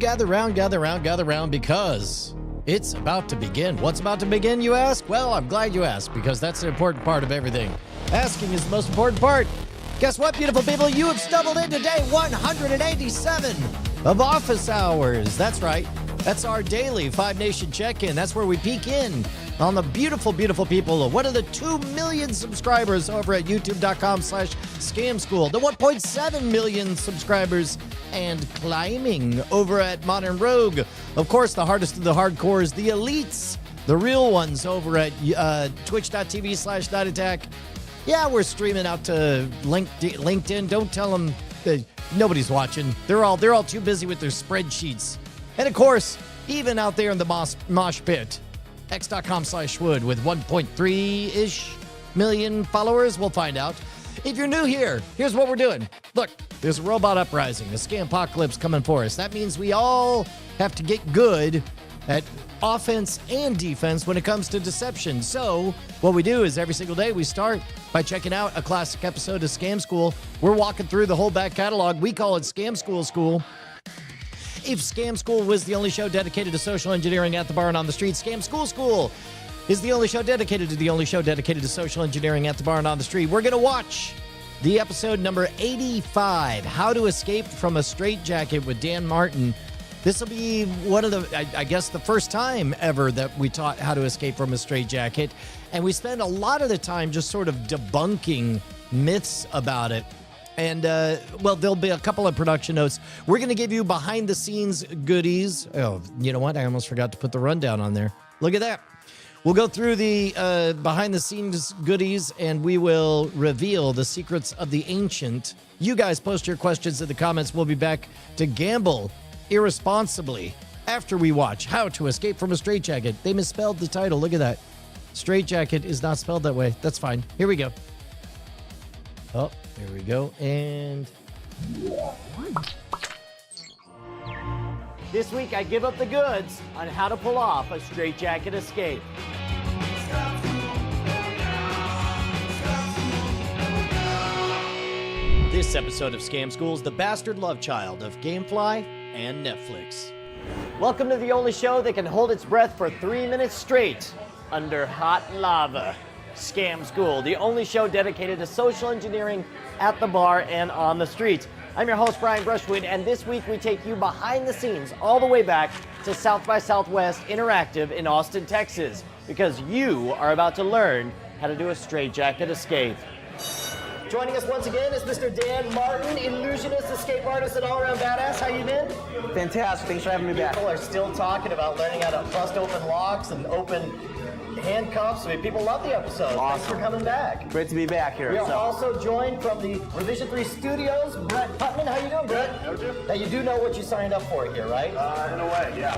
gather round, because it's about to begin. What's about to begin, you ask? Well, I'm glad you asked, because that's an important part of everything. Asking is the most important part. Guess what, beautiful people? You have stumbled into day 187 of office hours. That's right. That's our daily Five Nation check-in. That's where we peek in on the beautiful, beautiful people of one of the 2 million subscribers over at youtube.com/scamschool, the 1.7 million subscribers and climbing over at Modern Rogue. Of course, the hardest of the hardcores, the elites, the real ones over at twitch.tv/nightattack. Yeah, we're streaming out to LinkedIn. Don't tell them that nobody's watching. They're all too busy with their spreadsheets. And of course, even out there in the mosh pit, x.com/wood with 1.3-ish million followers. We'll find out. If you're new here, here's what we're doing. Look, there's a robot uprising, a Scampocalypse coming for us. That means we all have to get good at offense and defense when it comes to deception. So what we do is every single day we start by checking out a classic episode of Scam School. We're walking through the whole back catalog. We call it Scam School. If Scam School was the only show dedicated to social engineering at the bar and on the street, Scam School is the only show dedicated to social engineering at the bar and on the street. We're going to watch the episode number 85, How to Escape from a Straitjacket with Dan Martin. This will be one of the, I guess, the first time ever that we taught how to escape from a straitjacket. And we spend a lot of the time just sort of debunking myths about it. And, well, there'll be a couple of production notes. We're going to give you behind-the-scenes goodies. Oh, you know what? I almost forgot to put the rundown on there. Look at that. We'll go through the behind-the-scenes goodies, and we will reveal the secrets of the ancient. You guys post your questions in the comments. We'll be back to gamble irresponsibly after we watch How to Escape from a Straitjacket. They misspelled the title. Look at that. Straitjacket is not spelled that way. That's fine. Here we go. Oh, here we go. And this week I give up the goods on how to pull off a straitjacket escape. This episode of Scam School is the bastard love child of Gamefly and Netflix. Welcome to the only show that can hold its breath for 3 minutes straight under hot lava. Scam School, the only show dedicated to social engineering at the bar and on the streets. I'm your host, Brian Brushwood, and this week we take you behind the scenes all the way back to South by Southwest Interactive in Austin, Texas, because you are about to learn how to do a straitjacket escape. Joining us once again is Mr. Dan Martin, illusionist, escape artist, and all-around badass. How you been? Fantastic. Thanks for having me back. People are still talking about learning how to bust open locks and open handcuffs. I mean, people love the episode. Awesome. Thanks for coming back. Great to be back here. We are also joined from the Revision 3 Studios, Brett Putman. How you doing, Brett? How you? Now, you do know what you signed up for here, right? In a way, yeah.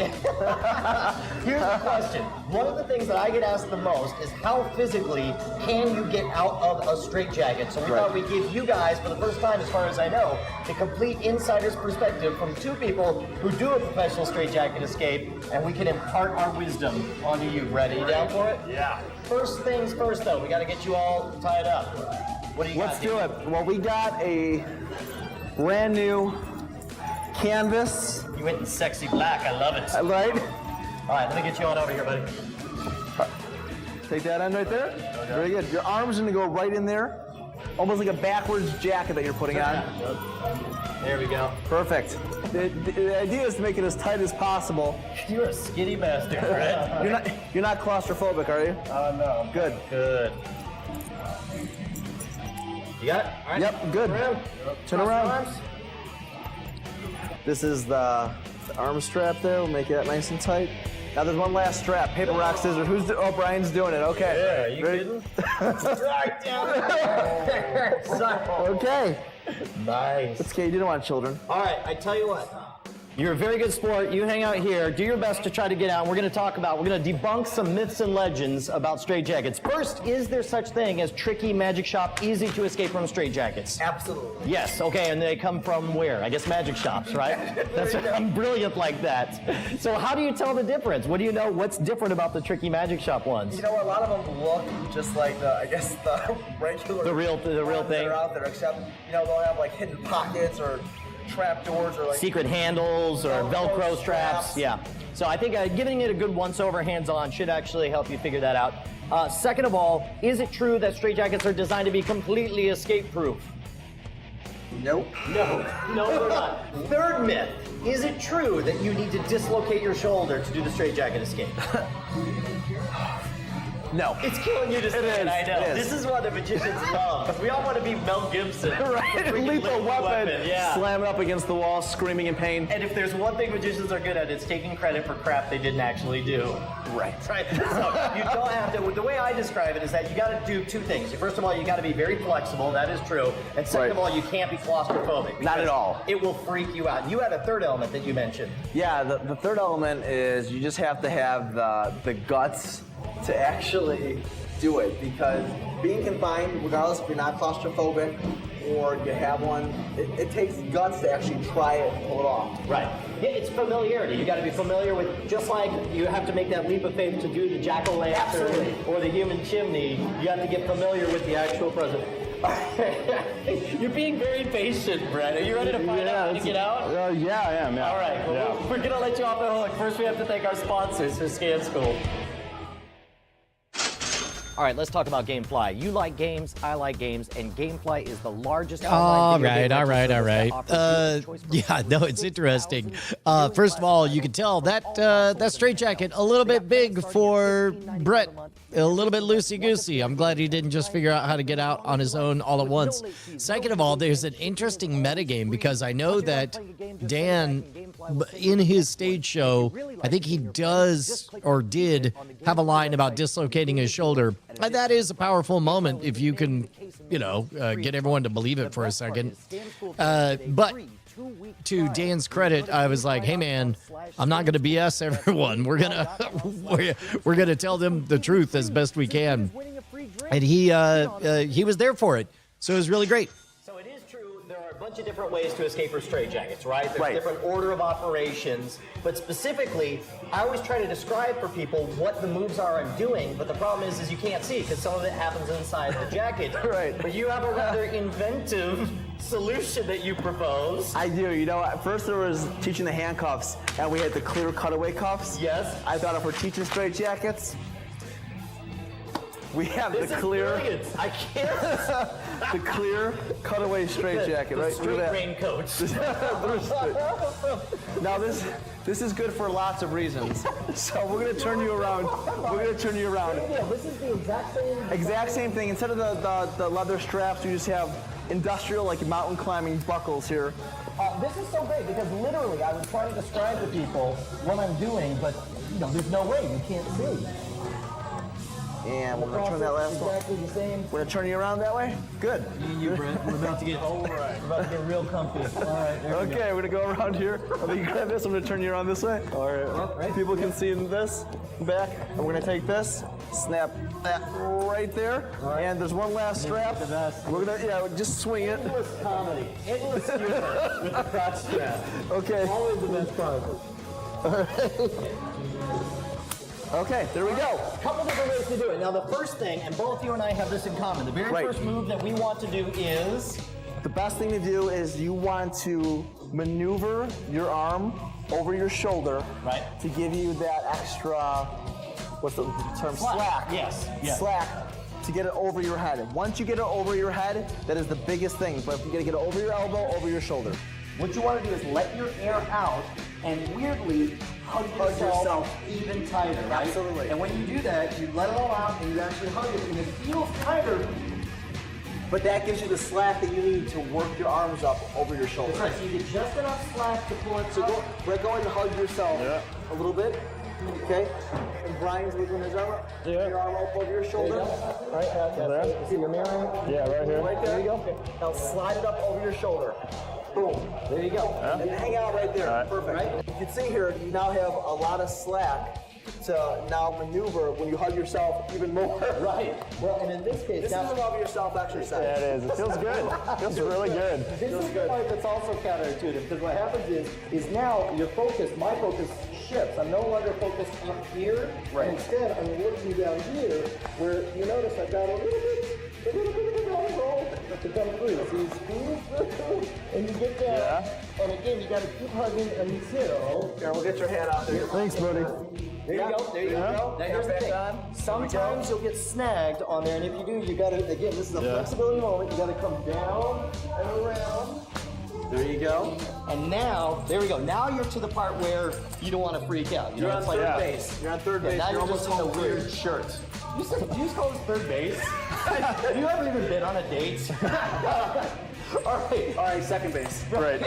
Here's the question. One of the things that I get asked the most is how physically can you get out of a straitjacket? So we thought we'd give you guys, for the first time as far as I know, the complete insider's perspective from two people who do a professional straitjacket escape, and we can impart our wisdom onto you. Ready? You down for it? Yeah. First things first, though, we got to get you all tied up. What do you got? Let's do it. Well, we got a brand new canvas. You went in sexy black. I love it. Right? All right, let me get you on over here, buddy. Take that end right there. Very good. Your arm's going to go right in there. Almost like a backwards jacket that you're putting on. There we go. Perfect. The idea is to make it as tight as possible. You're a skinny bastard, Brett. You're not claustrophobic, are you? No. Good. Good. You got it? All right. Yep, good. Turn around. Arms. This is the arm strap there. We'll make that nice and tight. Now there's one last strap. Paper, rock, scissors. Oh, Brian's doing it. Okay. Yeah, are you kidding? Right down there. Okay. Nice. It's okay. You didn't want children. All right, I tell you what. You're a very good sport. You hang out here. Do your best to try to get out. We're going to debunk some myths and legends about straitjackets. First, is there such thing as tricky magic shop, easy to escape from straitjackets? Absolutely. Yes, okay, and they come from where? I guess magic shops, right? That's I'm brilliant like that. So how do you tell the difference? What do you know? What's different about the tricky magic shop ones? You know, a lot of them look just like the regular The real ones thing. that are out there, except, you know, they'll have like hidden pockets or, trap doors or like secret handles or Velcro straps. Yeah. So I think giving it a good once-over, hands-on should actually help you figure that out. Second of all, is it true that straitjackets are designed to be completely escape-proof? Nope. No, they're not. Third myth, is it true that you need to dislocate your shoulder to do the straitjacket escape? No. It's killing you to say it, I know. It is. This is what the magicians love, because we all want to be Mel Gibson. Right, lethal weapon. Yeah. Slam it up against the wall, screaming in pain. And if there's one thing magicians are good at, it's taking credit for crap they didn't actually do. Right. Right. So you don't have to. The way I describe it is that you got to do two things. First of all, you got to be very flexible. That is true. And second of all, you can't be claustrophobic. Not at all. It will freak you out. You had a third element that you mentioned. Yeah, the third element is you just have to have the guts to actually do it, because being confined, regardless if you're not claustrophobic or you have one, it takes guts to actually try it and pull it off. Right. Yeah, it's familiarity. You got to be familiar with, just like you have to make that leap of faith to do the jack-o'-lantern or the human chimney, you have to get familiar with the actual president. You're being very patient, Brett. Are you ready to find out how to get out? Yeah, I am. Yeah. All right. Well, we're going to let you off the hook. First, we have to thank our sponsors for Scan School. All right, let's talk about GameFly. You like games, I like games, and GameFly is the largest online video game All rental right. service that offers you the choice Yeah, no, it's interesting. First of all, you can tell that Straitjacket a little bit big for Brett, a little bit loosey-goosey. I'm glad he didn't just figure out how to get out on his own all at once. Second of all, there's an interesting metagame, because I know that Dan, in his stage show, I think he does or did have a line about dislocating his shoulder. And that is a powerful moment if you can, get everyone to believe it for a second. But to Dan's credit, I was like, "Hey man, I'm not going to BS everyone. We're gonna tell them the truth as best we can." And he was there for it, so it was really great. So it is true, there are a bunch of different ways to escape for straitjackets, right? There's Right. different order of operations, but specifically, I always try to describe for people what the moves are I'm doing, but the problem is you can't see, because some of it happens inside the jacket. Right. But you have a rather inventive solution that you propose. I do. At first there was teaching the handcuffs, and we had the clear cutaway cuffs. Yes. I thought if we're teaching straitjackets, we have This the is clear, brilliant. I can't. the clear cutaway straitjacket. The Right? street Look at that. raincoat. Now this is good for lots of reasons. So we're gonna turn you around. Yeah, this is the Exact same thing. Instead of the leather straps, you just have industrial, like mountain climbing buckles here. This is so great, because literally I was trying to describe to people what I'm doing, but there's no way, you can't see. And we're gonna turn that last one. Exactly the same. We're gonna turn you around that way. Good. You, Brent, we're about to get real comfy. All right, there we go. Okay, we're gonna go around here. I think you grab this. I'm gonna turn you around this way. All right. People can see this back. And we're gonna take this, snap that right there. And there's one last strap. We're gonna just swing it. Endless comedy. Endless humor with the crotch strap. Okay. Always the best part. Okay, there we go. A couple different ways to do it. Now, the first thing, and both you and I have this in common, the very Right. first move that we want to do is... The best thing to do is you want to maneuver your arm over your shoulder, Right. to give you that extra, what's the term? Slack. Yes. Yeah. Slack to get it over your head. Once you get it over your head, that is the biggest thing. But if you gotta get it over your elbow, over your shoulder. What you want to do is let your air out and weirdly hug yourself even tighter, right? Absolutely. And when you do that, you let it all out and you actually hug it, and it feels tighter. But that gives you the slack that you need to work your arms up over your shoulder. That's right. So you get just enough slack to pull it So up. go ahead and hug yourself a little bit. Okay? And Brian's moving his arm up. Your arm up over your shoulder. Right, there. See your mirror? Yeah, right here. Right there you go. Now slide it up over your shoulder. Boom. There you go. And hang out right there. Perfect. Right? You can see here, you now have a lot of slack to now maneuver when you hug yourself even more. Right. Well, and in this case, This is a love yourself exercise. Yeah, it is. It feels good. It feels really good. this is the part that's also counterintuitive, because what happens is now your focus, my focus shifts. I'm no longer focused up here. Right. And instead, I'm looking down here, where you notice I've got a little bit of a roll. to come through. So you squeeze through, and you get down. And again, you got to keep hugging until. Here, we'll get your hand out there. Thanks, buddy. There you go. There you go. Now here's the thing. Sometimes you'll get snagged on there, and if you do, you got to. Again, this is a flexibility moment. You got to come down and around. There you go. And now, there we go. Now you're to the part where you don't want to freak out. You're on third base. You're on third base. Now You're you're almost just in a home weird free. shirt. You just call this third base? You haven't even been on a date. All right, second base. Right.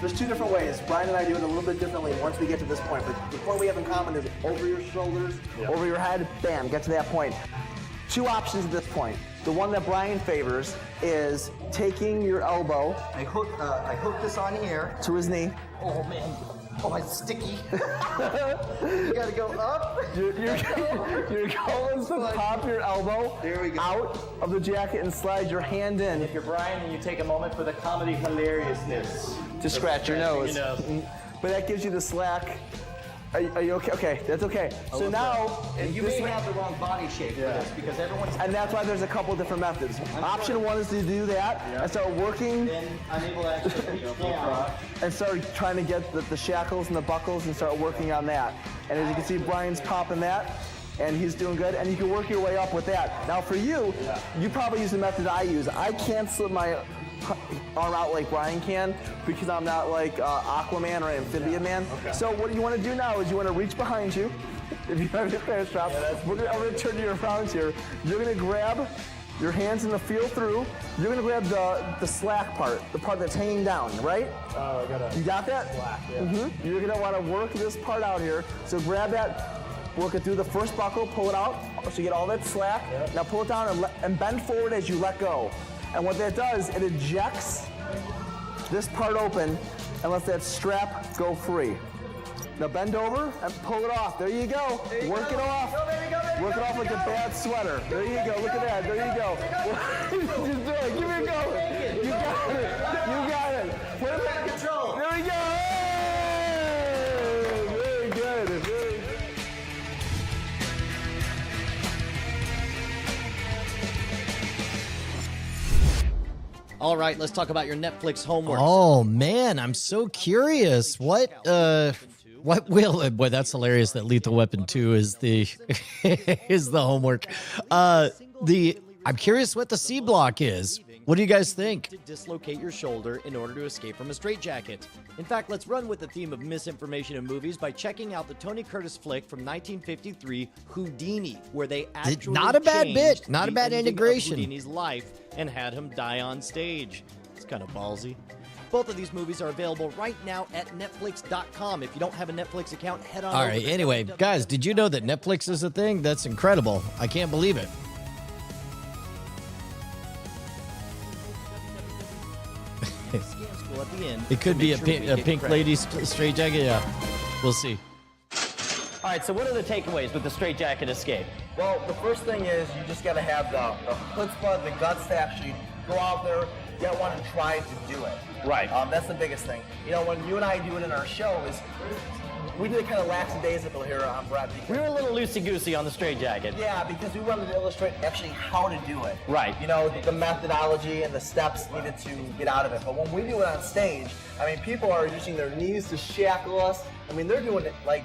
There's two different ways. Brian and I do it a little bit differently once we get to this point. But the point we have in common is over your shoulders, over your head, bam, get to that point. Two options at this point. The one that Brian favors is taking your elbow I hook this on here. to his knee. Oh man. Oh, it's sticky. You gotta go up. You're going to pop your elbow There we go. out of the jacket and slide your hand in. If you're Brian, and you take a moment for the comedy hilariousness. To scratch your nose. But that gives you the slack. Are you okay? Okay, that's okay. So now, And you may have the wrong body shape for this because everyone's and that's why there's a couple different methods. Option one is to do that and start working been unable to actually reach down. and start trying to get the shackles and the buckles and start working on that. And as you can see, Brian's popping that, and he's doing good. And you can work your way up with that. Now for you, you probably use the method I use. I can't slip my arm out like Brian can because I'm not like Aquaman or Amphibian Man. So what you want to do now is you want to reach behind you. If you have your pants dropped, I'm going to turn you around here. You're going to grab your hands in the feel through. You're going to grab the slack part, the part that's hanging down, right? Oh, I got it. You got that? Slack, yeah. Mm-hmm. You're going to want to work this part out here. So grab that, work it through the first buckle, pull it out so you get all that slack. Yep. Now pull it down and bend forward as you let go. And what that does, it ejects this part open and lets that strap go free. Now bend over and pull it off. There you go. Work it off. Work it off like a bad sweater. There you go. Look at that. There you go. Just do it. Keep it going. You got it. You got it. Put it back in control. There we go. Hey! Very good. Very good. All right, let's talk about your Netflix homework. Oh man, I'm so curious. What will? Boy, that's hilarious. That Lethal Weapon 2 is the is the homework. I'm curious what the C block is. What do you guys think? To dislocate your shoulder in order to escape from a straitjacket. In fact, let's run with the theme of misinformation in movies by checking out the Tony Curtis flick from 1953, Houdini, where they actually Not a bad changed bit, not a the bad ending of integration. Houdini's life and had him die on stage. It's kind of ballsy. Both of these movies are available right now at Netflix.com. If you don't have a Netflix account, head on All over right. to Anyway, guys, did you know that Netflix is a thing? That's incredible. I can't believe it. School at the end. It could So be make a sure we pink, get credit. lady straight jacket. Yeah, we'll see. All right, so what are the takeaways with the straitjacket escape? Well, the first thing is you just got to have the chutzpah, the guts to actually go out there, get one, and try to do it. Right. That's the biggest thing. You know, when you and I do it in our show, is we do it kind of lackadaisical here on Brett. We were a little loosey-goosey on the straitjacket. Yeah, because we wanted to illustrate actually how to do it. Right. You know, the methodology and the steps needed to get out of it. But when we do it on stage, I mean, people are using their knees to shackle us. I mean, they're doing it like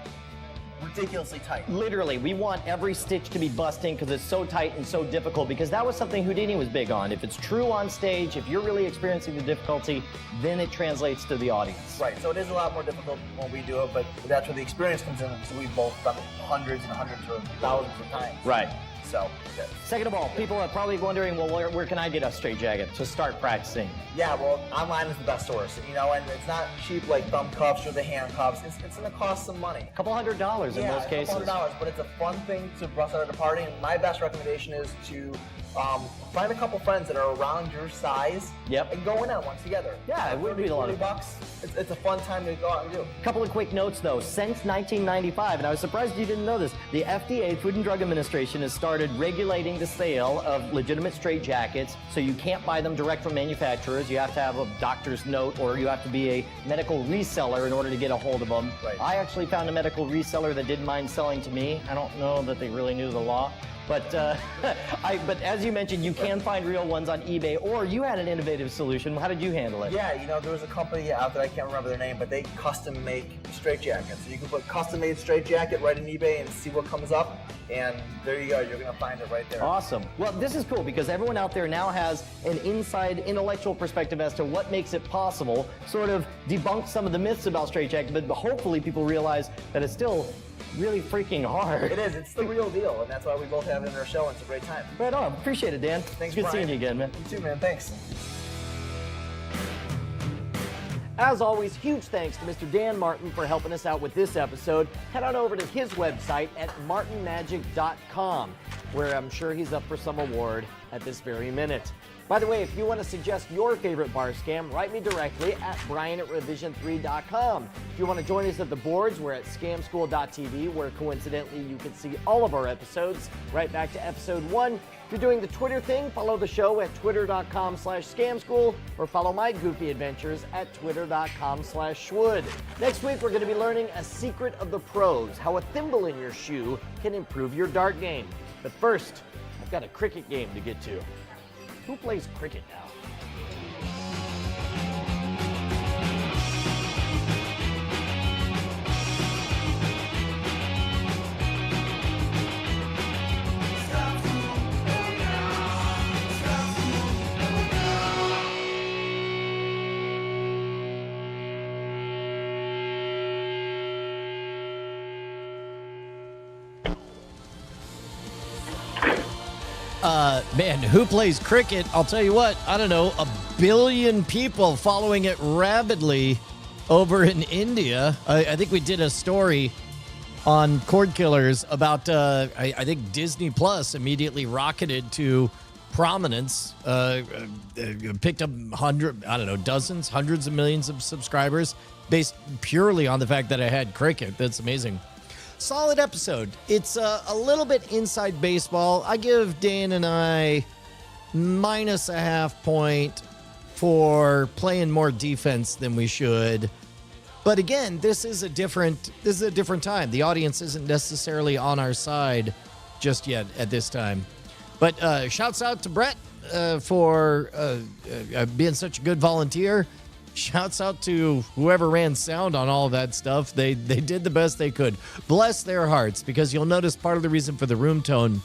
ridiculously tight. Literally, we want every stitch to be busting because it's so tight and so difficult, because that was something Houdini was big on. If it's true on stage, if you're really experiencing the difficulty, then it translates to the audience. Right, so it is a lot more difficult when we do it, but that's where the experience comes in, because we've both done it hundreds and hundreds or thousands of times. Right. So, yeah. Second of all, people are probably wondering, well, where can I get a straitjacket to start practicing? Yeah, well, online is the best source, you know, and it's not cheap like thumb cuffs or the handcuffs. It's going to cost some money. A couple $100 in most cases. $100, but it's a fun thing to bust out at a party. And my best recommendation is to find a couple friends that are around your size. Yep. And go in on one together. Yeah, it would be a lot of fun. $40. It's a fun time to go out and do. Couple of quick notes though. Since 1995, and I was surprised you didn't know this, the FDA, Food and Drug Administration, has started regulating the sale of legitimate straitjackets. So you can't buy them direct from manufacturers. You have to have a doctor's note, or you have to be a medical reseller in order to get a hold of them. Right. I actually found a medical reseller that didn't mind selling to me. I don't know that they really knew the law. But but as you mentioned, you can find real ones on eBay, or you had an innovative solution. How did you handle it? Yeah, you know, there was a company out there, I can't remember their name, but they custom make straitjackets. So you can put custom made straitjacket right in eBay and see what comes up, and there you go, you're gonna find it right there. Awesome. Well, this is cool because everyone out there now has an inside intellectual perspective as to what makes it possible, sort of debunk some of the myths about straitjacket, but hopefully people realize that it's still really freaking hard. It is, it's the real deal, and that's why we both have it in our show, and it's a great time. Right on. Appreciate it, Dan. Thanks, It's good Brian. seeing you again, man. You too, man, thanks. As always, huge thanks to Mr. Dan Martin for helping us out with this episode. Head on over to his website at martinmagic.com, where I'm sure he's up for some award at this very minute. By the way, if you want to suggest your favorite bar scam, write me directly at brian@revision3.com. If you want to join us at the boards, we're at scamschool.tv, where coincidentally you can see all of our episodes right back to episode 1. If you're doing the Twitter thing, follow the show at twitter.com/scamschool, or follow my goofy adventures at twitter.com/schwood. Next week, we're going to be learning a secret of the pros, how a thimble in your shoe can improve your dart game. But first, I've got a cricket game to get to. Who plays cricket now? Man, who plays cricket? I'll tell you what, I don't know, 1 billion people following it rabidly over in India. I think we did a story on Cord Killers about, I think Disney Plus immediately rocketed to prominence, picked up dozens, hundreds of millions of subscribers based purely on the fact that I had cricket. That's amazing. Solid episode. It's a little bit inside baseball. I give Dan and I -0.5 point for playing more defense than we should. But again, this is a different time. The audience isn't necessarily on our side just yet at this time. But shouts out to Brett for being such a good volunteer. Shouts out to whoever ran sound on all of that stuff. They did the best they could. Bless their hearts, because you'll notice part of the reason for the room tone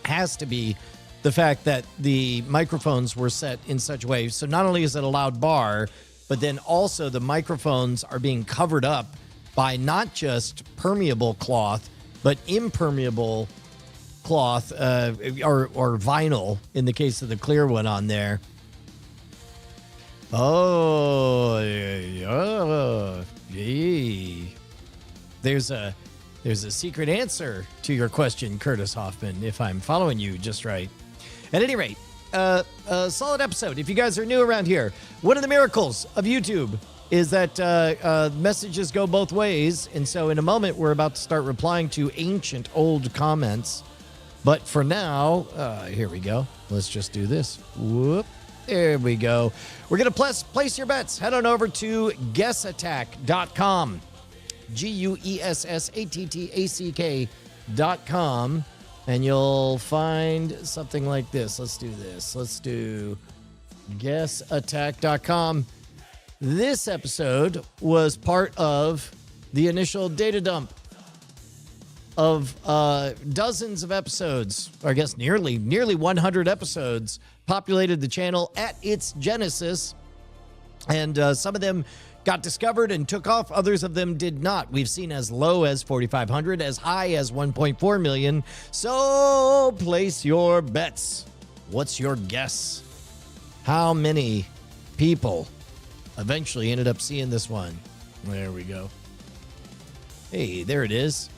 has to be the fact that the microphones were set in such a way. So not only is it a loud bar, but then also the microphones are being covered up by not just permeable cloth, but impermeable cloth or vinyl in the case of the clear one on there. There's a secret answer to your question, Curtis Hoffman, if I'm following you just right. At any rate, a solid episode. If you guys are new around here, one of the miracles of YouTube is that messages go both ways. And so in a moment, we're about to start replying to ancient old comments. But for now, here we go. Let's just do this. Whoop. There we go. We're going to place your bets. Head on over to guessattack.com. guessattack.com. And you'll find something like this. Let's do this. Let's do guessattack.com. This episode was part of the initial data dump of dozens of episodes, or I guess nearly 100 episodes, populated the channel at its genesis. And some of them got discovered and took off. Others of them did not. We've seen as low as 4,500, as high as 1.4 million. So place your bets. What's your guess? How many people eventually ended up seeing this one? There we go. Hey, there it is.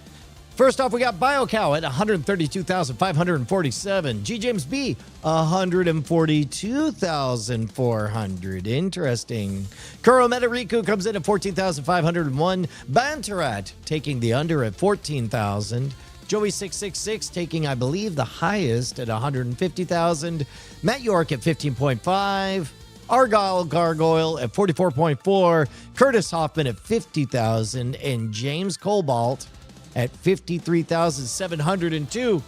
First off, we got BioCow at 132,547. G. James B, 142,400. Interesting. Kuro Metariku comes in at 14,501. Bantarat taking the under at 14,000. Joey666 taking, I believe, the highest at 150,000. Matt York at 15.5. Argyle Gargoyle at 44.4. Curtis Hoffman at 50,000. And James Cobalt at 53,702.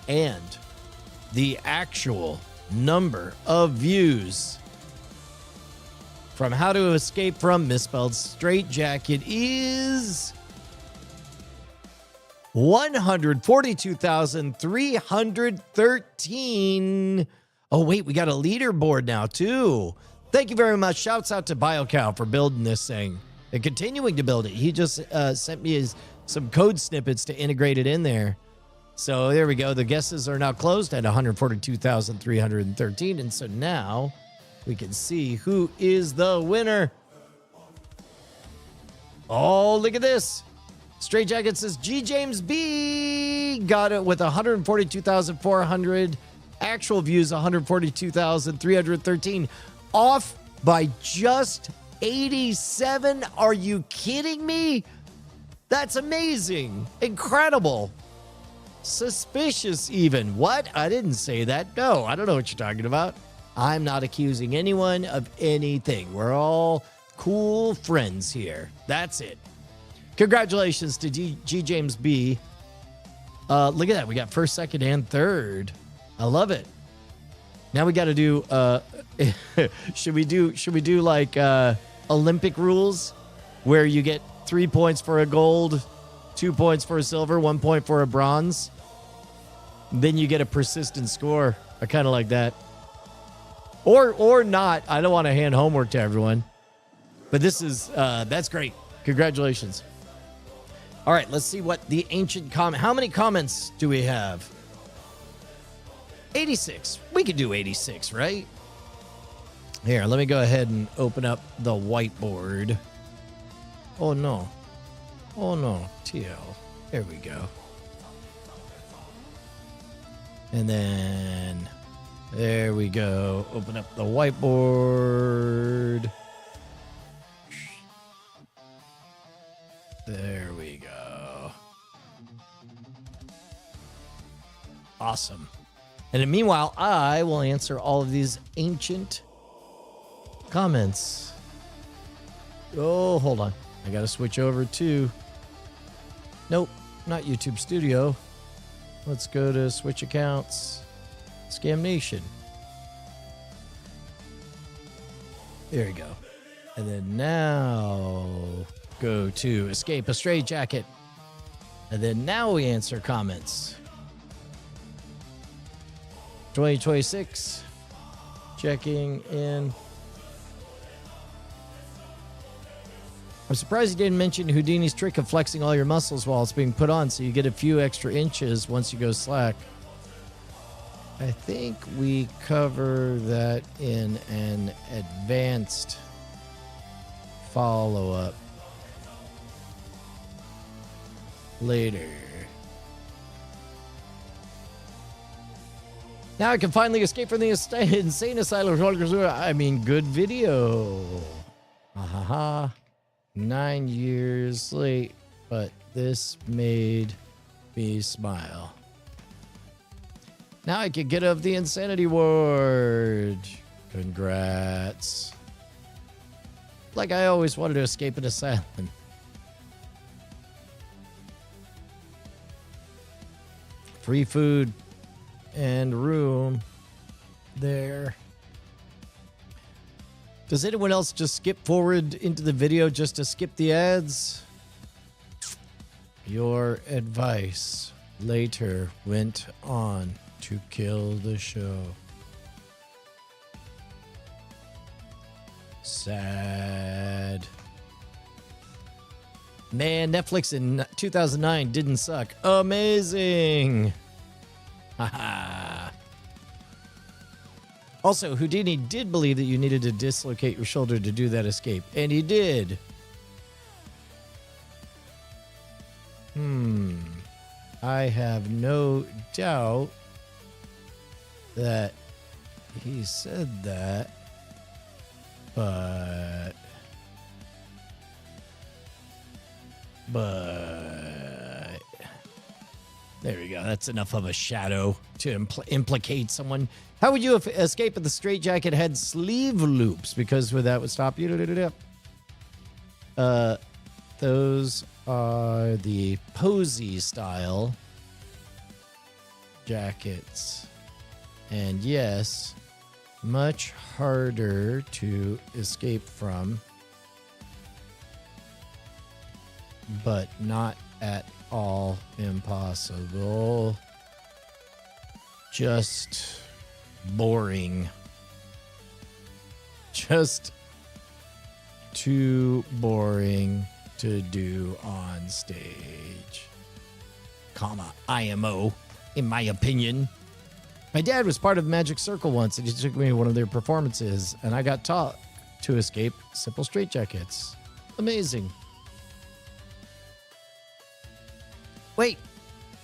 And the actual number of views from How to Escape from Misspelled Straitjacket is 142,313. Oh, wait, we got a leaderboard now, too. Thank you very much. Shouts out to BioCow for building this thing and continuing to build it. He just sent me some code snippets to integrate it in there. So there we go. The guesses are now closed at 142,313. And so now we can see who is the winner. Oh, look at this. Straitjacket says G. James B. got it with 142,400. Actual views, 142,313. Off by just 87. Are you kidding me? That's amazing. Incredible. Suspicious even. What? I didn't say that. No, I don't know what you're talking about. I'm not accusing anyone of anything. We're all cool friends here. That's it. Congratulations to G. James B. Look at that. We got first, second, and third. I love it. Now we got to do, should we do like Olympic rules where you get 3 points for a gold, 2 points for a silver, 1 point for a bronze? Then you get a persistent score. I kind of like that. Or not. I don't want to hand homework to everyone. But this is, that's great. Congratulations. All right, let's see what the ancient comment. How many comments do we have? 86. We could do 86, right? Here, let me go ahead and open up the whiteboard. Oh, no. Oh, no. TL. There we go. And then, there we go. Open up the whiteboard. There we go. Awesome. And then meanwhile, I will answer all of these ancient comments. Oh, hold on. I got to switch over to... Nope, not YouTube Studio. Let's go to Switch Accounts. Scam Nation. There we go. And then now go to Escape a Straitjacket. And then now we answer comments. 2026. Checking in. I'm surprised you didn't mention Houdini's trick of flexing all your muscles while it's being put on so you get a few extra inches once you go slack. I think we cover that in an advanced follow-up later. Now I can finally escape from the insane asylum. I mean, good video. Ha. 9 years late, but this made me smile. Now I can get off the insanity ward. Congrats. Like I always wanted to escape an asylum. Free food and room there. Does anyone else just skip forward into the video just to skip the ads? Your advice later went on to kill the show. Sad. Man, Netflix in 2009 didn't suck. Amazing. Haha. Also, Houdini did believe that you needed to dislocate your shoulder to do that escape, and he did. I have no doubt that he said that, but there we go. That's enough of a shadow to implicate someone. How would you escape if the straitjacket had sleeve loops? Because that would stop you. Those are the posy style. jackets. And yes, much harder to escape from, but not at all impossible. Just boring. Just too boring to do on stage. IMO, in my opinion. My dad was part of Magic Circle once, and he took me to one of their performances, and I got taught to escape simple straitjackets. Amazing. Wait,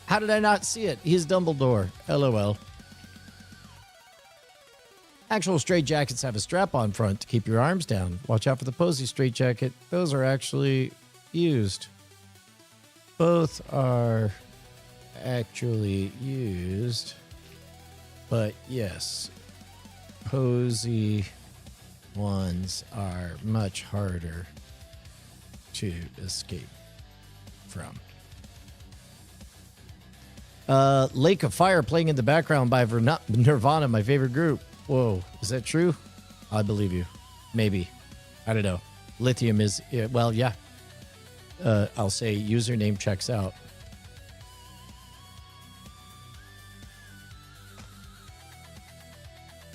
how did I not see it? He's Dumbledore. LOL. Actual straitjackets have a strap on front to keep your arms down. Watch out for the posy straitjacket. Those are actually used. Both are actually used. But yes, posy ones are much harder to escape from. Lake of Fire playing in the background by Nirvana, my favorite group. Whoa, is that true? I believe you. Maybe. I don't know. Lithium is, well, yeah. I'll say username checks out.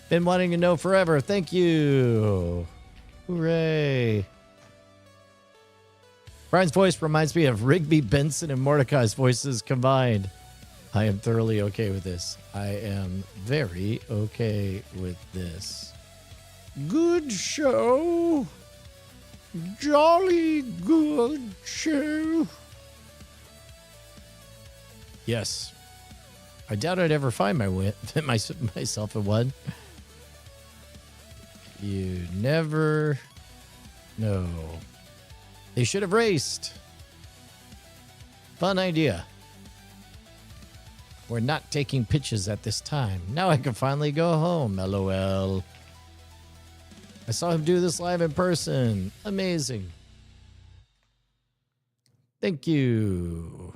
Been wanting to know forever. Thank you. Hooray. Brian's voice reminds me of Rigby, Benson, and Mordecai's voices combined. I am thoroughly okay with this. I am very okay with this. Good show. Jolly good show. Yes. I doubt I'd ever find myself in one. You never know. They should have raced. Fun idea. We're not taking pitches at this time. Now I can finally go home. LOL. I saw him do this live in person. Amazing. Thank you.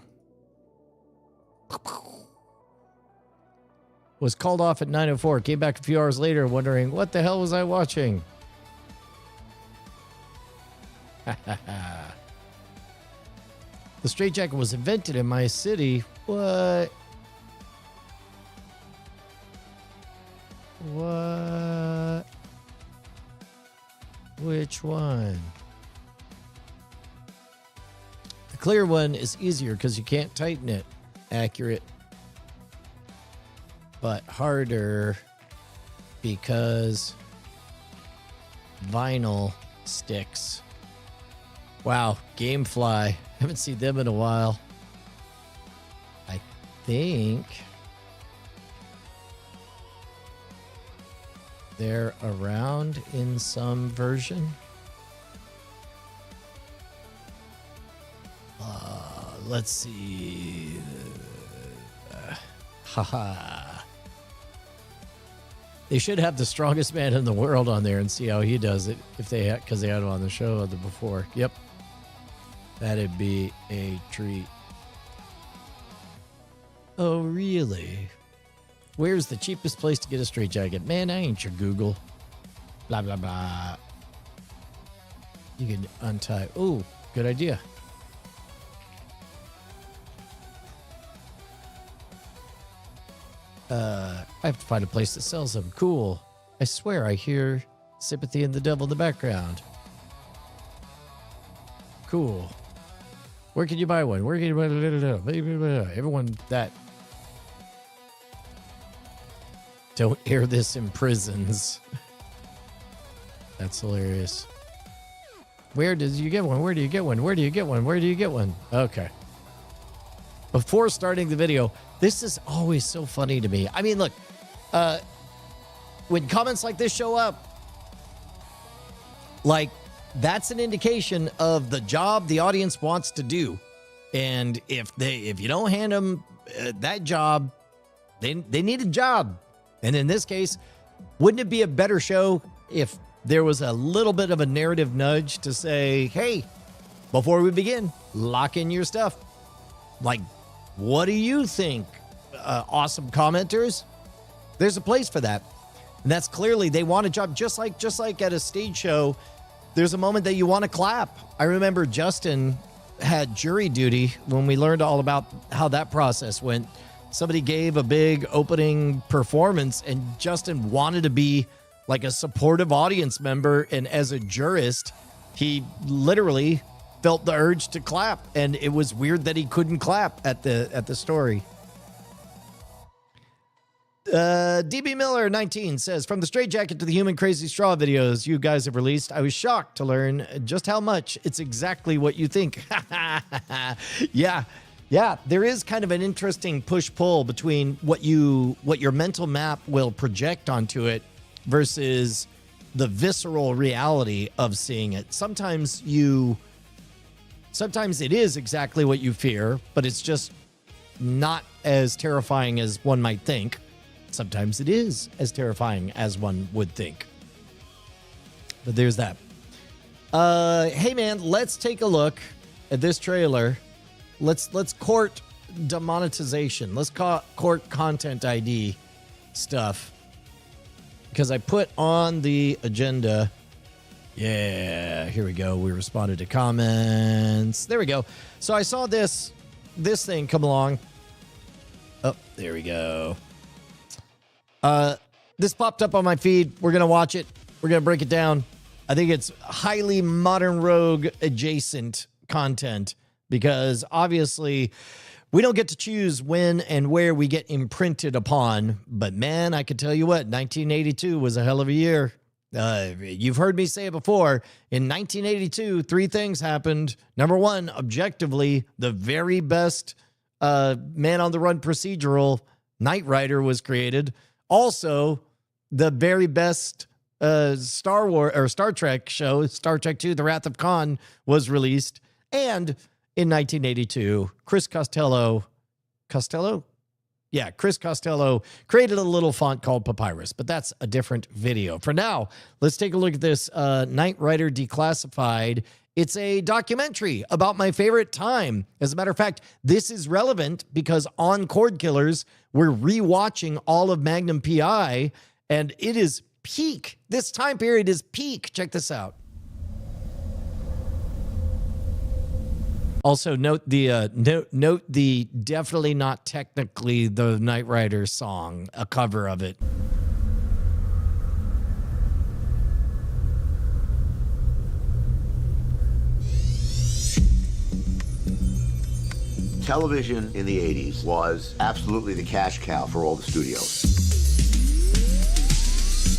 Was called off at 9:04. Came back a few hours later wondering, what the hell was I watching? The straitjacket was invented in my city. What? What? Which one? The clear one is easier because you can't tighten it. Accurate. But harder because vinyl sticks. Wow, Gamefly. Haven't seen them in a while. I think they're around in some version. Let's see. Haha. They should have the strongest man in the world on there and see how he does it if they had, because they had him on the show before. Yep. That'd be a treat. Oh, really? Where's the cheapest place to get a straitjacket? Man, I ain't your Google. Blah, blah, blah. You can untie. Oh, good idea. I have to find a place that sells them. Cool. I swear I hear Sympathy and the Devil in the background. Cool. Where can you buy one? Where can you buy everyone that don't air this in prisons. That's hilarious. Where did you get one? Where do you get one? Where do you get one? Where do you get one? Okay. Before starting the video, this is always so funny to me. I mean, look, when comments like this show up, like, that's an indication of the job the audience wants to do. And if you don't hand them that job, they need a job. And in this case, wouldn't it be a better show if there was a little bit of a narrative nudge to say, hey, before we begin, lock in your stuff. Like, what do you think awesome commenters, there's a place for that. And that's clearly they want a job, just like at a stage show. There's a moment that you want to clap. I remember Justin had jury duty when we learned all about how that process went. Somebody gave a big opening performance, and Justin wanted to be like a supportive audience member. And as a jurist, he literally felt the urge to clap, and it was weird that he couldn't clap at the story. DB Miller 19 says, from the Straitjacket to the Human Crazy Straw videos you guys have released, I was shocked to learn just how much it's exactly what you think. Yeah, there is kind of an interesting push-pull between what your mental map will project onto it versus the visceral reality of seeing it. Sometimes it is exactly what you fear, but it's just not as terrifying as one might think. Sometimes it is as terrifying as one would think. But there's that. Hey man, let's take a look at this trailer. Let's court demonetization. Let's court content ID stuff. Because I put on the agenda. Yeah, here we go. We responded to comments. There we go. So I saw this thing come along. Oh, there we go. This popped up on my feed. We're going to watch it. We're going to break it down. I think it's highly Modern Rogue adjacent content because obviously we don't get to choose when and where we get imprinted upon. But man, I can tell you what, 1982 was a hell of a year. You've heard me say it before. In 1982, 3 things happened. Number one, objectively, the very best man on the run procedural, Knight Rider, was created. Also, the very best Star Trek show, Star Trek II, The Wrath of Khan, was released. And in 1982, Chris Costello created a little font called Papyrus, but that's a different video. For now, let's take a look at this Knight Rider Declassified. It's a documentary about my favorite time. As a matter of fact, this is relevant because on Cord Killers, we're rewatching all of Magnum PI, and it is peak. This time period is peak. Check this out. Also, note the definitely not technically the Knight Rider song, a cover of it. Television in the 80s was absolutely the cash cow for all the studios.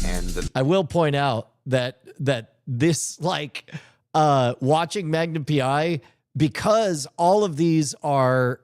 And I will point out that this, watching Magnum PI, because all of these were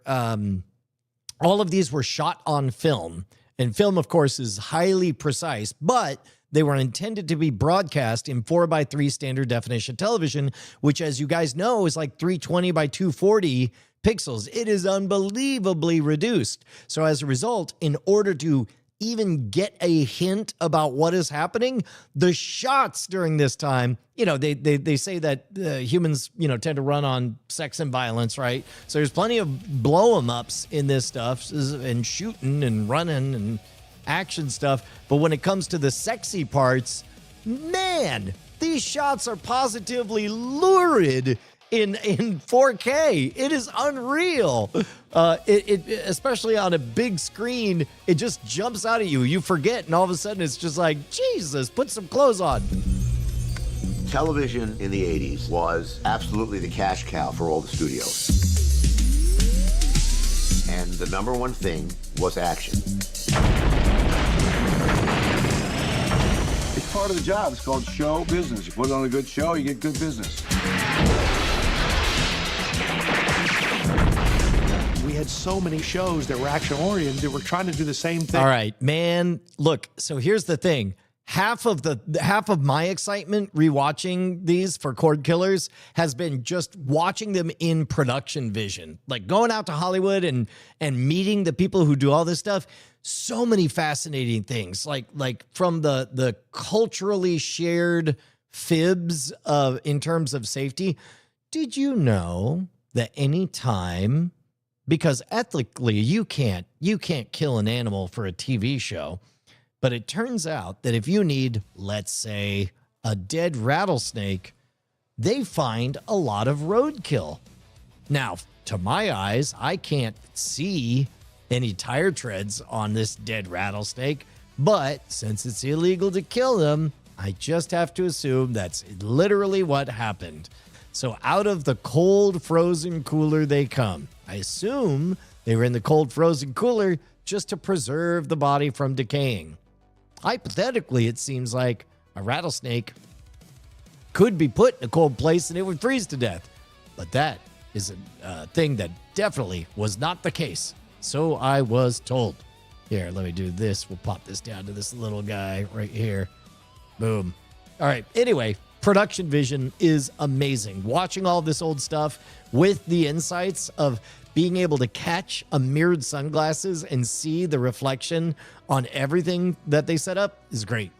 shot on film, and film, of course, is highly precise, but they were intended to be broadcast in 4:3 standard definition television, which, as you guys know, is like 320 by 240 pixels. It is unbelievably reduced. So as a result, in order to even get a hint about what is happening, the shots during this time, they say that humans, tend to run on sex and violence, right? So there's plenty of blow-em-ups in this stuff, and shooting and running and action stuff. But when it comes to the sexy parts, man, these shots are positively lurid in 4K. It is unreal. Especially on a big screen, it just jumps out at you. You forget, and all of a sudden it's just like, Jesus, put some clothes on. television in the 80s was absolutely the cash cow for all the studios. And the number one thing was action. It's part of the job. It's called show business. You put on a good show, you get good business. We had so many shows that were action-oriented that were trying to do the same thing. All right, man. Look, so here's the thing. Half of my excitement rewatching these for Cord Killers has been just watching them in production vision, like going out to Hollywood and meeting the people who do all this stuff. So many fascinating things, like from the culturally shared fibs in terms of safety. Did you know that anytime because ethically you can't kill an animal for a TV show. But it turns out that if you need, let's say, a dead rattlesnake, they find a lot of roadkill. Now, to my eyes, I can't see any tire treads on this dead rattlesnake, but since it's illegal to kill them, I just have to assume that's literally what happened. So out of the cold frozen cooler they come. I assume they were in the cold frozen cooler just to preserve the body from decaying. Hypothetically, it seems like a rattlesnake could be put in a cold place and it would freeze to death. But that is a thing that definitely was not the case. So I was told. Here, let me do this. We'll pop this down to this little guy right here. Boom. All right. Anyway, production vision is amazing. Watching all this old stuff with the insights of being able to catch a mirrored sunglasses and see the reflection on everything that they set up is great.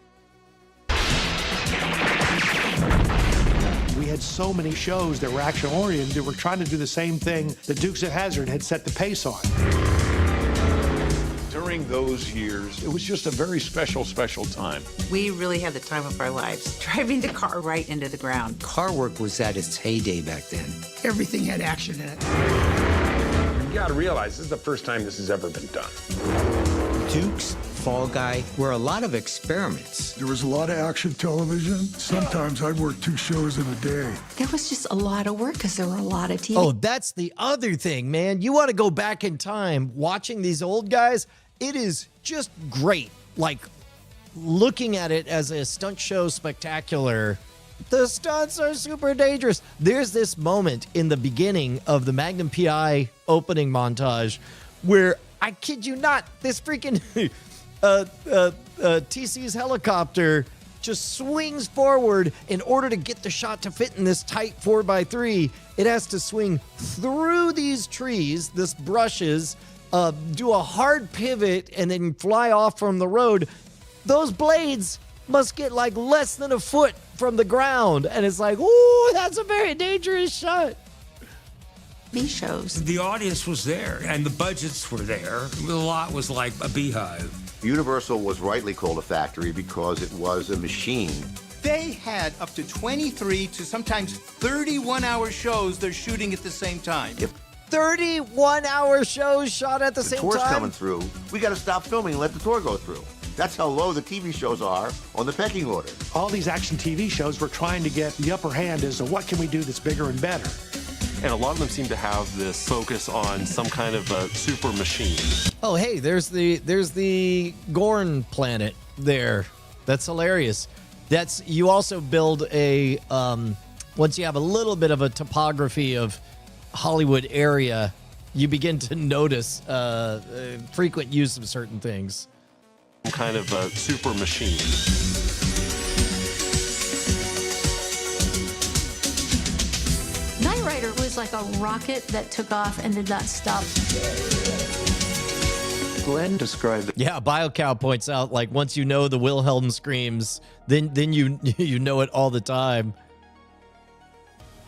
We had so many shows that were action-oriented that were trying to do the same thing that Dukes of Hazzard had set the pace on. During those years, it was just a very special time. We really had the time of our lives, driving the car right into the ground. Car work was at its heyday back then. Everything had action in it. You gotta realize, this is the first time this has ever been done. Dukes, Fall Guy, were a lot of experiments. There was a lot of action television. Sometimes I'd work 2 shows in a day. There was just a lot of work because there were a lot of TV. Oh, that's the other thing, man. You want to go back in time watching these old guys. It is just great. Like, looking at it as a stunt show spectacular, the stunts are super dangerous. There's this moment in the beginning of the Magnum PI opening montage where, I kid you not, this freaking TC's helicopter just swings forward in order to get the shot to fit in this tight 4x3. It has to swing through these trees, this brushes, do a hard pivot, and then fly off from the road. Those blades must get like less than a foot from the ground. And it's like, ooh, that's a very dangerous shot. TV shows. The audience was there, and the budgets were there. The lot was like a beehive. Universal was rightly called a factory because it was a machine. They had up to 23 to sometimes 31-hour shows they're shooting at the same time. 31-hour shows shot at the same time? The tour's coming through. We got to stop filming and let the tour go through. That's how low the TV shows are on the pecking order. All these action TV shows were trying to get the upper hand as to what can we do that's bigger and better. And a lot of them seem to have this focus on some kind of a super machine. Oh, hey, there's the Gorn planet there. That's hilarious. You also build a once you have a little bit of a topography of Hollywood area, you begin to notice frequent use of certain things. Some kind of a super machine. Knight Rider was like a rocket that took off and did not stop. Glenn described it. Yeah, BioCow points out, like, once you know the Wilhelm screams, then you know it all the time.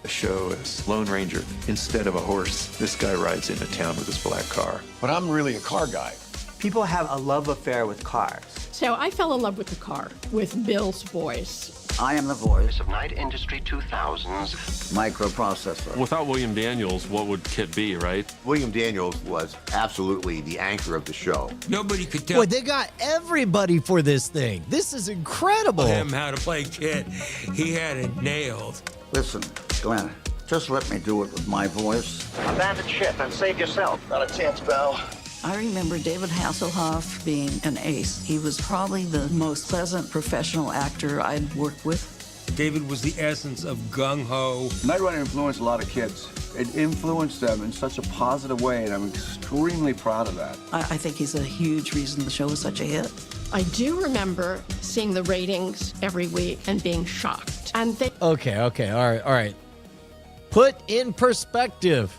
The show is Lone Ranger. Instead of a horse, this guy rides into town with his black car. But I'm really a car guy. People have a love affair with cars. So I fell in love with the car, with Bill's voice. I am the voice of Night Industry 2000's microprocessor. Without William Daniels, what would KITT be, right? William Daniels was absolutely the anchor of the show. Nobody could tell Boy, they got everybody for this thing. This is incredible. him how to play KITT. He had it nailed. Listen, Glenn, just let me do it with my voice. Abandon ship and save yourself. Not a chance, pal. I remember David Hasselhoff being an ace. He was probably the most pleasant professional actor I'd worked with. David was the essence of gung-ho. Knight Rider influenced a lot of kids. It influenced them in such a positive way, and I'm extremely proud of that. I think he's a huge reason the show was such a hit. I do remember seeing the ratings every week and being shocked. And they Okay, all right. Put in perspective.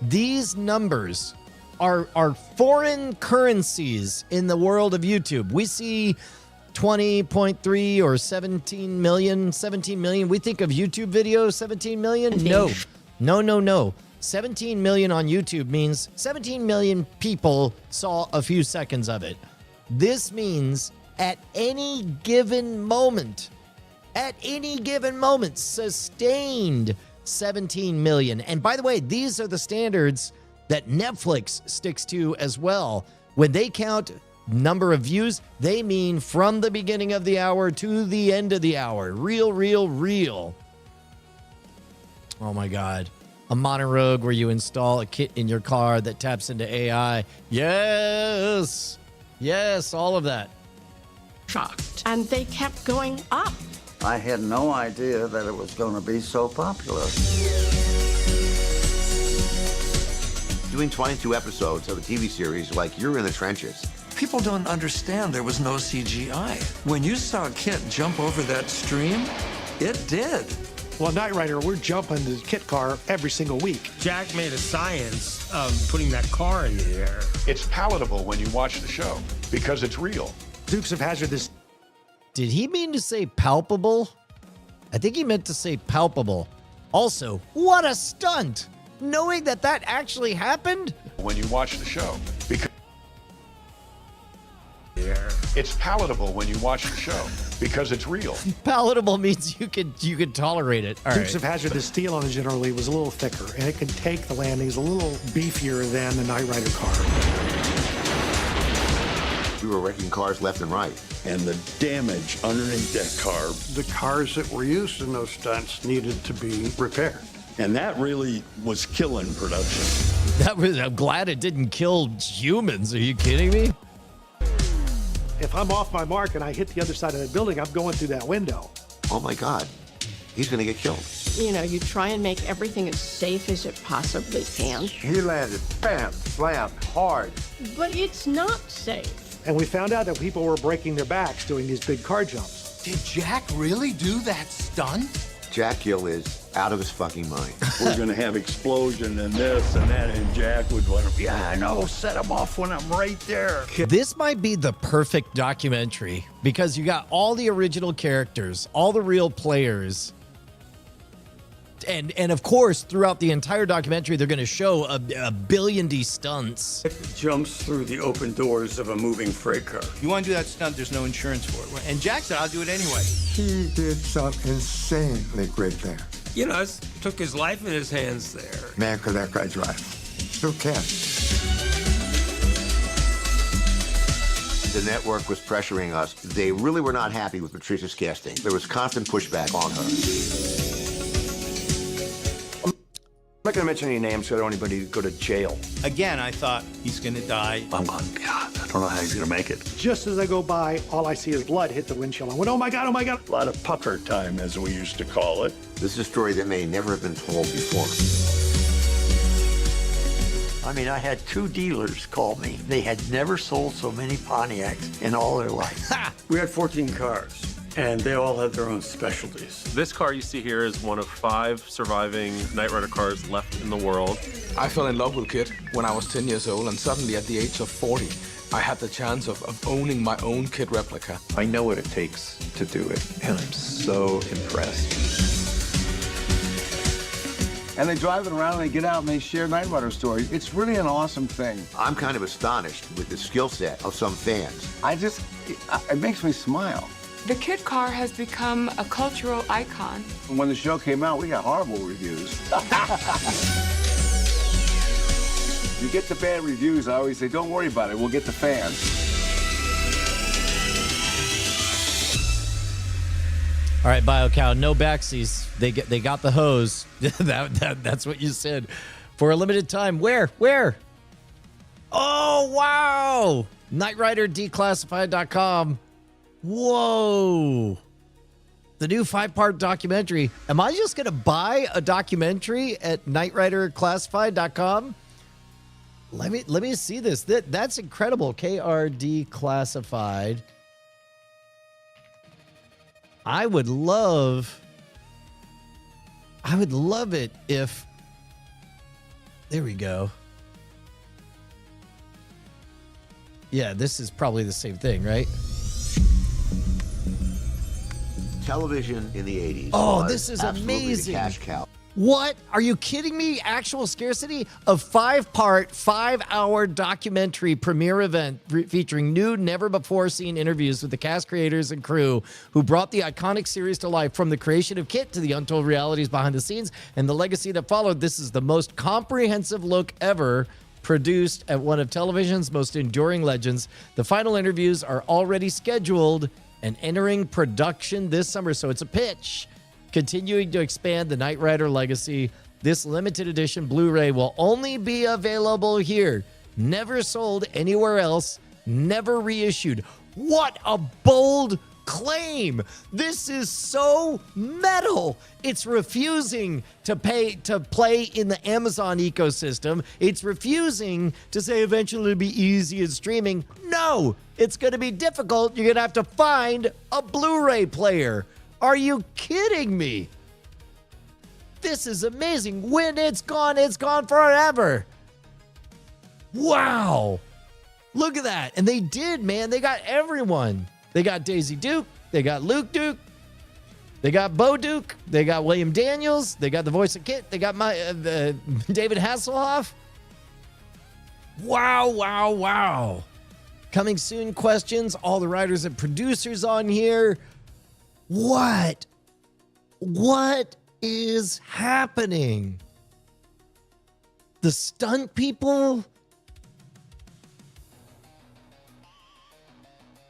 These numbers are foreign currencies in the world of YouTube. We see 20.3 or 17 million. We think of YouTube videos, 17 million? No. 17 million on YouTube means 17 million people saw a few seconds of it. This means at any given moment, sustained 17 million. And by the way, these are the standards that Netflix sticks to as well. When they count number of views, they mean from the beginning of the hour to the end of the hour. Real. Oh my God. A MROH where you install a kit in your car that taps into AI. Yes, all of that. Shocked. And they kept going up. I had no idea that it was going to be so popular. Doing 22 episodes of a TV series like you're in the trenches. People don't understand there was no CGI. When you saw Kit jump over that stream, it did. Well, Knight Rider, we're jumping the kit car every single week. Jack made a science of putting that car in the air. It's palatable when you watch the show because it's real. Dukes of Hazzard, this. Did he mean to say palpable? I think he meant to say palpable. Also, what a stunt! Knowing that actually happened? When you watch the show because it's palatable when you watch the show because it's real. Palatable means you could tolerate it. All Dukes right. of Hazzard, the steel on it generally was a little thicker, and it could take the landings a little beefier than the Knight Rider car. We were wrecking cars left and right. And the damage underneath that car. The cars that were used in those stunts needed to be repaired. And that really was killing production. I'm glad it didn't kill humans. Are you kidding me? If I'm off my mark and I hit the other side of the building, I'm going through that window. Oh my God, he's gonna get killed. You know, you try and make everything as safe as it possibly can. He landed, bam, slam, hard. But it's not safe. And we found out that people were breaking their backs doing these big car jumps. Did Jack really do that stunt? Jack Gill is out of his fucking mind. We're going to have explosion and this and that, and Jack would want to, yeah, I know, set him off when I'm right there. This might be the perfect documentary because you got all the original characters, all the real players. And of course, throughout the entire documentary, they're going to show a billion stunts. It jumps through the open doors of a moving freight car. You want to do that stunt, there's no insurance for it. And Jack said, I'll do it anyway. He did something insanely great there. You know, took his life in his hands there. Man, could that guy drive. Still can. The network was pressuring us. They really were not happy with Patricia's casting. There was constant pushback on her. I'm not going to mention any names so I don't want anybody to go to jail. Again, I thought he's going to die. I'm going, God, I don't know how he's going to make it. Just as I go by, all I see is blood hit the windshield. I went, oh my God, oh my God. A lot of pucker time, as we used to call it. This is a story that may never have been told before. I mean, I had 2 dealers call me. They had never sold so many Pontiacs in all their life. We had 14 cars. And they all had their own specialties. This car you see here is one of 5 surviving Knight Rider cars left in the world. I fell in love with Kit when I was 10 years old, and suddenly at the age of 40, I had the chance of owning my own Kit replica. I know what it takes to do it, and I'm so impressed. And they drive it around and they get out and they share Knight Rider stories. It's really an awesome thing. I'm kind of astonished with the skill set of some fans. It makes me smile. The Kit car has become a cultural icon. When the show came out, we got horrible reviews. You get the bad reviews, I always say, don't worry about it, we'll get the fans. All right, BioCow, no backsies. They got the hose. That's what you said. For a limited time. Where? Oh, wow. KnightRiderDeclassified.com. Whoa. The new 5-part documentary. Am I just going to buy a documentary at KnightRiderClassified.com? Let me see this. That's incredible. KRD Classified. I would love it if, there we go. Yeah, this is probably the same thing, right? Television in the 80s. Oh, was this is absolutely amazing. the cash cow. What? Are you kidding me? Actual scarcity? A 5-part, 5-hour documentary premiere event featuring new, never-before-seen interviews with the cast, creators, and crew who brought the iconic series to life, from the creation of Kit to the untold realities behind the scenes and the legacy that followed. This is the most comprehensive look ever produced at one of television's most enduring legends. The final interviews are already scheduled and entering production this summer, so it's a pitch. Continuing to expand the Knight Rider legacy, this limited edition Blu-ray will only be available here. Never sold anywhere else, never reissued. What a bold claim. This is so metal. It's refusing to play in the Amazon ecosystem. It's refusing to say eventually it'll be easy in streaming. No, it's going to be difficult. You're going to have to find a Blu-ray player. Are you kidding me? This is amazing. When it's gone forever. Wow. Look at that. And they did, man. They got everyone. They got Daisy Duke. They got Luke Duke. They got Bo Duke. They got William Daniels. They got the voice of Kit. They got David Hasselhoff. Wow, wow, wow. Coming soon questions. All the writers and producers on here. What is happening? The stunt people?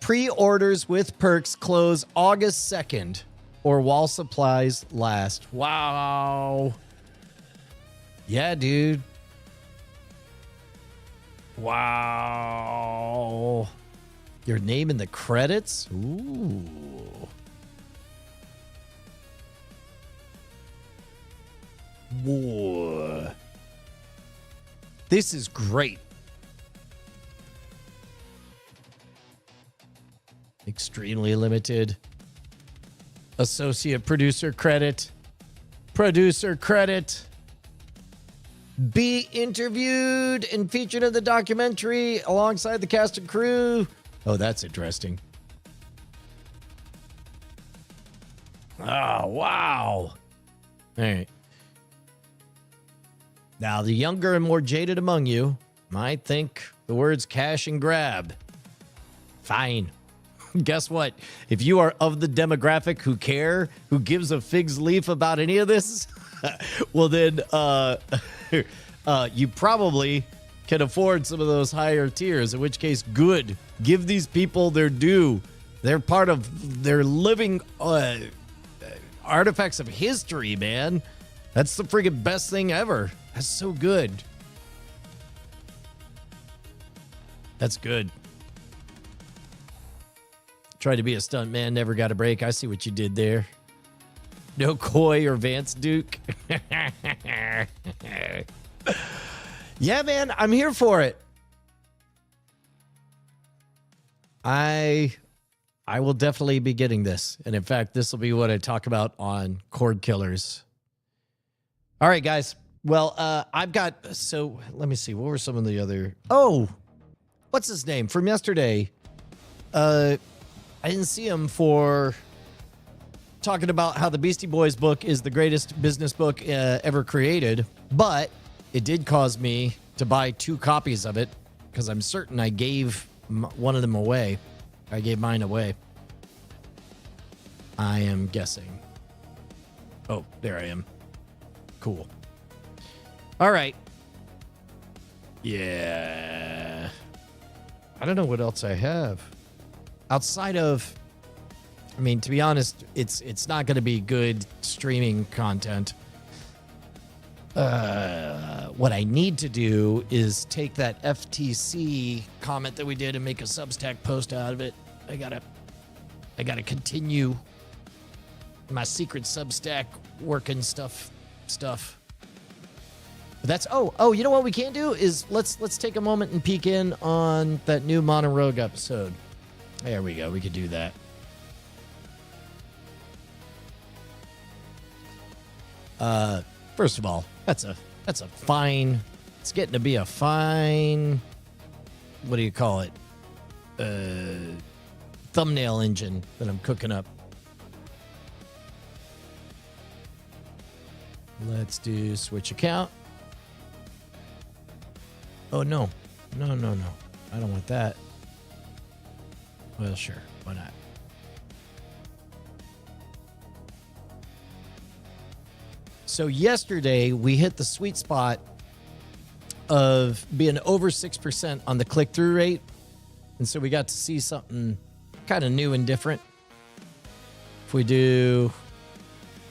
Pre-orders with perks close August 2nd or while supplies last. Wow. Yeah, dude. Wow. Your name in the credits? Ooh. Whoa. This is great. Extremely limited. Associate producer credit. Producer credit. Be interviewed and featured in the documentary alongside the cast and crew. Oh, that's interesting. Oh, wow. All right. Now, the younger and more jaded among you might think the words cash and grab. Fine. Guess what? If you are of the demographic who care, who gives a fig's leaf about any of this, well then, you probably can afford some of those higher tiers, in which case, good. Give these people their due. They're part of their living artifacts of history, man. That's the friggin' best thing ever. That's so good. That's good. Tried to be a stunt man, never got a break. I see what you did there. No Coy or Vance Duke. Yeah, man, I'm here for it. I will definitely be getting this. And in fact, this will be what I talk about on Cord Killers. All right, guys. Well, I've got, so let me see. What were some of the other, oh, what's his name from yesterday? I didn't see him for talking about how the Beastie Boys book is the greatest business book ever created, but it did cause me to buy 2 copies of it because I'm certain I gave one of them away. I gave mine away. I am guessing. Oh, there I am. Cool. All right. Yeah. I don't know what else I have. Outside of, I mean, to be honest, it's not going to be good streaming content. What I need to do is take that FTC comment that we did and make a Substack post out of it. I gotta continue my secret Substack working stuff. But that's you know what we can do is let's take a moment and peek in on that new Monologue episode. There we go. We could do that. First of all, that's a fine. It's getting to be a fine. What do you call it? Thumbnail engine that I'm cooking up. Let's do switch account. Oh, no. No. I don't want that. Well, sure. Why not? So yesterday, we hit the sweet spot of being over 6% on the click-through rate. And so we got to see something kind of new and different. If we do,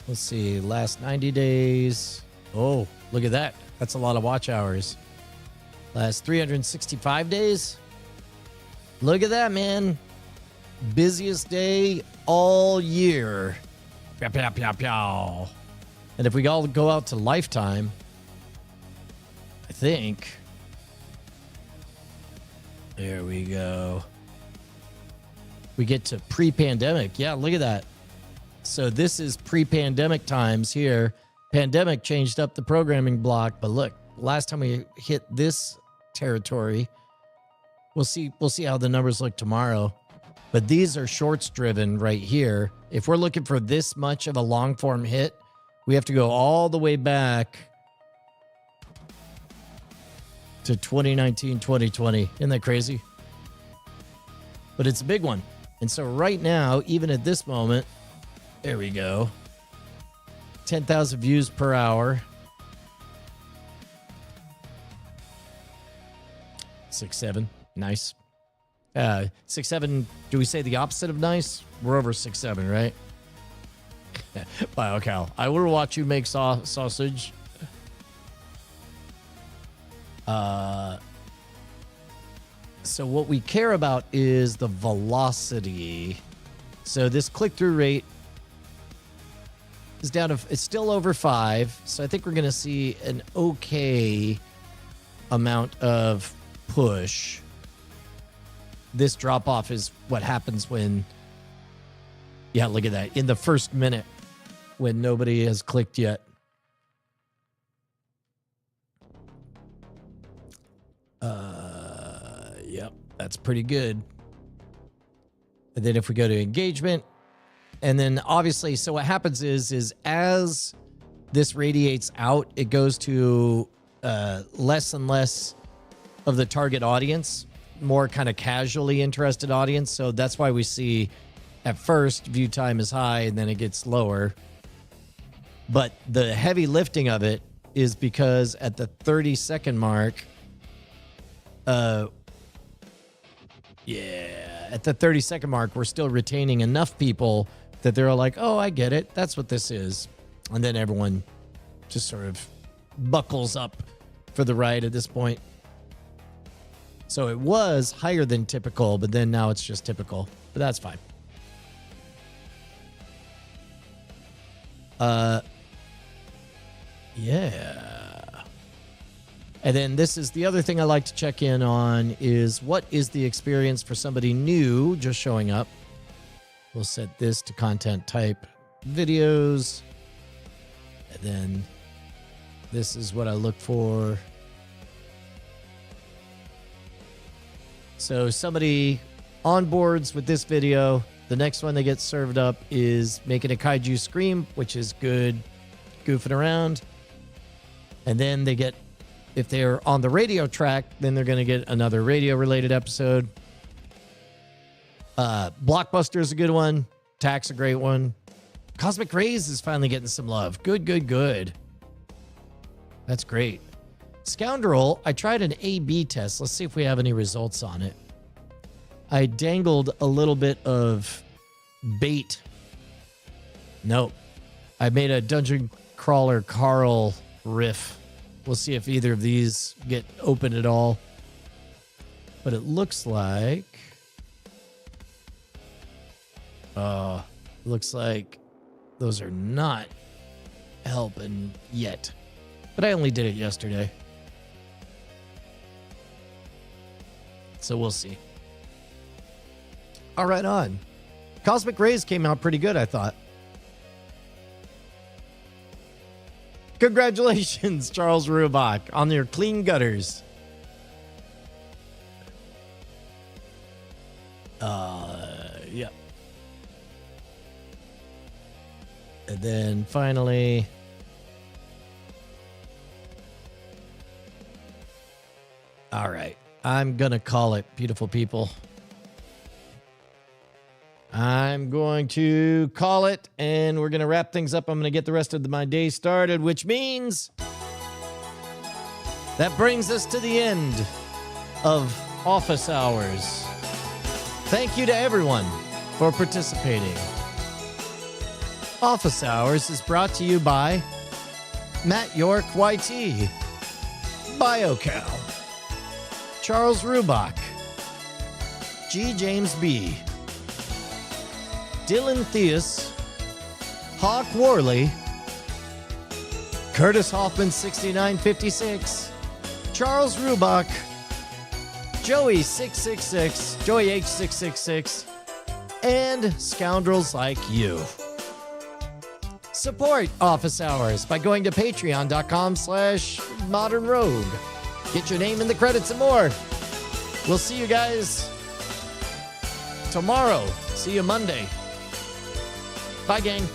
let's see, last 90 days. Oh, look at that. That's a lot of watch hours. Last 365 days. Look at that, man. Busiest day all year. Pow, pow, pow, pow. And if we all go out to lifetime, I think. There we go. We get to pre-pandemic. Yeah, look at that. So this is pre-pandemic times here. Pandemic changed up the programming block, but look, last time we hit this territory, we'll see how the numbers look tomorrow. But these are shorts driven right here. If we're looking for this much of a long form hit, we have to go all the way back to 2019, 2020. Isn't that crazy? But it's a big one. And so right now, even at this moment, there we go. 10,000 views per hour. 6.7. Nice. 6.7. Do we say the opposite of nice? We're over 6.7, right? BioCal. I will watch you make sausage. So what we care about is the velocity. So this click-through rate is down to, it's still over 5. So I think we're going to see an okay amount of push. This drop off is what happens when, yeah, look at that. In the first minute when nobody has clicked yet. Yep, that's pretty good. And then if we go to engagement, and then obviously, so what happens is as this radiates out, it goes to less and less of the target audience, more kind of casually interested audience. So that's why we see at first view time is high and then it gets lower. But the heavy lifting of it is because at the 30-second mark, at the 30-second mark, we're still retaining enough people that they're like, oh, I get it. That's what this is. And then everyone just sort of buckles up for the ride at this point. So it was higher than typical, but then now it's just typical. But that's fine. Yeah. And then this is the other thing I like to check in on is what is the experience for somebody new just showing up. We'll set this to content type videos. And then this is what I look for. So somebody onboards with this video. The next one they get served up is making a kaiju scream, which is good goofing around. And then they get, if they're on the radio track, then they're going to get another radio-related episode. Blockbuster is a good one. Tack's a great one. Cosmic Rays is finally getting some love. Good. That's great. Scoundrel, I tried an A/B test. Let's see if we have any results on it. I dangled a little bit of bait. Nope. I made a Dungeon Crawler Carl riff. We'll see if either of these get open at all. But it looks like... looks like those are not helping yet. But I only did it yesterday. So we'll see. All right, on. Cosmic Rays came out pretty good, I thought. Congratulations, Charles Rubach, on your clean gutters. Yep. And then finally, All right. I'm going to call it, beautiful people. I'm going to call it, and we're going to wrap things up. I'm going to get the rest of my day started, which means that brings us to the end of office hours. Thank you to everyone for participating. Office Hours is brought to you by Matt York YT, BioCal, Charles Rubach, G. James B., Dylan Theus, Hawk Worley, Curtis Hoffman 6956, Charles Rubach, Joey 666, Joey H666, and scoundrels like you. Support Office Hours by going to patreon.com/modernrogue. Get your name in the credits and more. We'll see you guys tomorrow. See you Monday. Bye, gang.